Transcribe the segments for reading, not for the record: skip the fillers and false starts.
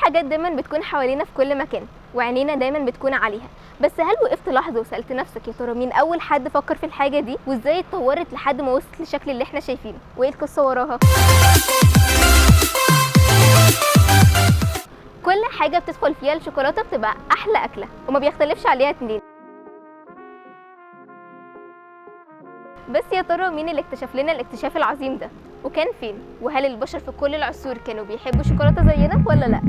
حاجات دايما بتكون حوالينا في كل مكان وعينينا دايما بتكون عليها، بس هل وقفت لحظه وسالت نفسك يا ترى مين اول حد فكر في الحاجه دي وازاي اتطورت لحد ما وصلت للشكل اللي احنا شايفينه وايه القصه وراها؟ كل حاجه بتدخل فيها الشوكولاته بتبقى احلى اكله وما بيختلفش عليها اتنين. بس يا ترى مين اللي اكتشف لنا الاكتشاف العظيم ده وكان فين؟ وهل البشر في كل العصور كانوا بيحبوا الشوكولاته زينا ولا لا؟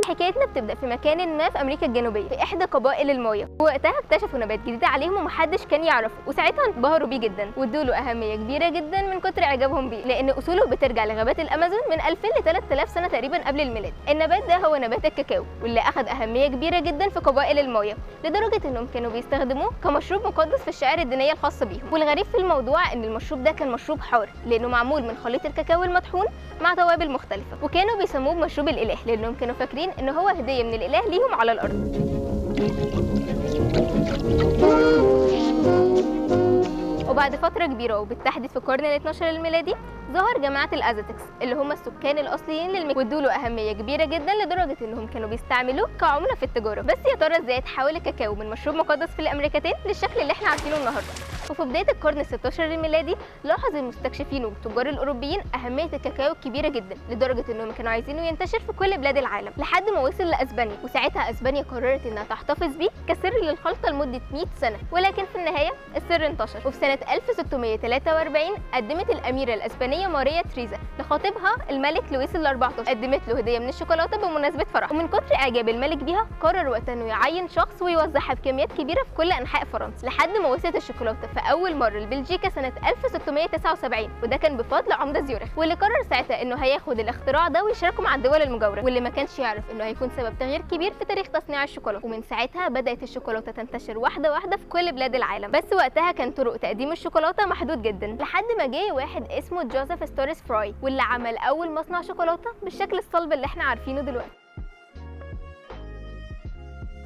حكايتنا بتبدا في مكان ما في امريكا الجنوبيه في احدى قبائل المايا، ووقتها اكتشفوا نبات جديد عليهم ومحدش كان يعرفه، وساعتها انبهروا بيه جدا وادوا له اهميه كبيره جدا من كتر اعجابهم بيه، لان اصوله بترجع لغابات الامازون من 2000 ل 3000 سنه تقريبا قبل الميلاد. النبات ده هو نبات الكاكاو واللي اخذ اهميه كبيره جدا في قبائل المايا لدرجه انهم كانوا بيستخدموه كمشروب مقدس في الشعائر الدينيه الخاصه بيهم. والغريب في الموضوع ان المشروب ده كان مشروب حار لانه معمول من خليط الكاكاو المطحون مع توابل مختلفه، وكانوا بيسموه بمشروب الاله لانهم كانوا فاكرين ان هو هديه من الاله ليهم على الارض. وبعد فترة كبيرة وبالتحديد في القرن ال 12 الميلادي ظهر جماعة الازتكس اللي هم السكان الاصليين وادوا له اهمية كبيرة جدا لدرجة انهم كانوا بيستعملوه كعملة في التجارة. بس يا ترى ازاي اتحول الكاكاو من مشروب مقدس في الامريكتين للشكل اللي احنا عارفينه النهارده؟ وفي بداية القرن ال 16 الميلادي لاحظ المستكشفين والتجار الاوروبيين اهمية الكاكاو الكبيرة جدا لدرجة انهم كانوا عايزينه ينتشر في كل بلاد العالم لحد ما وصل لاسبانيا، وساعتها اسبانيا قررت انها تحتفظ بيه كسر للخلطة لمدة 100 سنة، ولكن في النهاية السر انتشر. وفي سنة 1643 قدمت الاميرة الاسبانية ماريا تريزا لخطيبها الملك لويس ال 14 قدمت له هدية من الشوكولاتة بمناسبة فرح، ومن كتر اعجاب الملك بيها قرر وقتها انه يعين شخص ويوزعها بكميات كبيرة في كل انحاء فرنسا لحد ما وصلت الشوكولاتة في اول مرة لبلجيكا سنة 1679، وده كان بفضل عمدة زيورخ واللي قرر ساعتها انه هياخد الاختراع ده ويشاركه مع الدول المجاورة، واللي ما كانش يعرف انه هيكون سبب تغيير كبير في تاريخ تصنيع الشوكولاتة. ومن ساعتها بدأت الشوكولاتة تنتشر واحدة واحدة في كل بلاد العالم، بس وقتها كان طرق تقديم الشوكولاتة محدود جدا لحد ما جه واحد اسمه جوزيف ستوريس فراي واللي عمل اول مصنع شوكولاتة بالشكل الصلب اللي احنا عارفينه دلوقتي.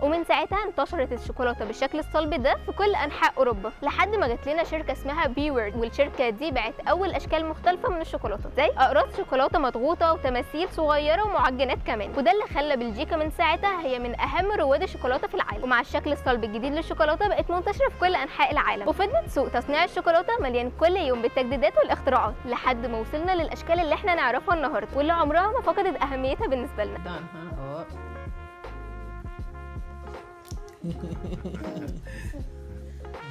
ومن ساعتها انتشرت الشوكولاته بالشكل الصلب ده في كل انحاء اوروبا لحد ما جت لنا شركه اسمها بي وورد، والشركه دي باعت اول اشكال مختلفه من الشوكولاته زي اقراص شوكولاته مضغوطه وتماثيل صغيره ومعجنات كمان، وده اللي خلى بلجيكا من ساعتها هي من اهم رواد الشوكولاته في العالم. ومع الشكل الصلب الجديد للشوكولاته بقت منتشره في كل انحاء العالم، وفضلت سوق تصنيع الشوكولاته مليان كل يوم بالتجديدات والاختراعات لحد ما وصلنا للاشكال اللي احنا نعرفها النهارده واللي عمرها ما فقدت اهميتها بالنسبه لنا.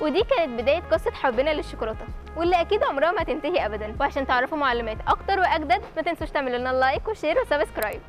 ودي كانت بداية قصة حبنا للشوكولاتة واللي أكيد عمرها ما تنتهي أبدا. وعشان تعرفوا معلومات أكتر وأجدد ما تنسوش تعملوا لنا لايك وشير وسبسكرايب.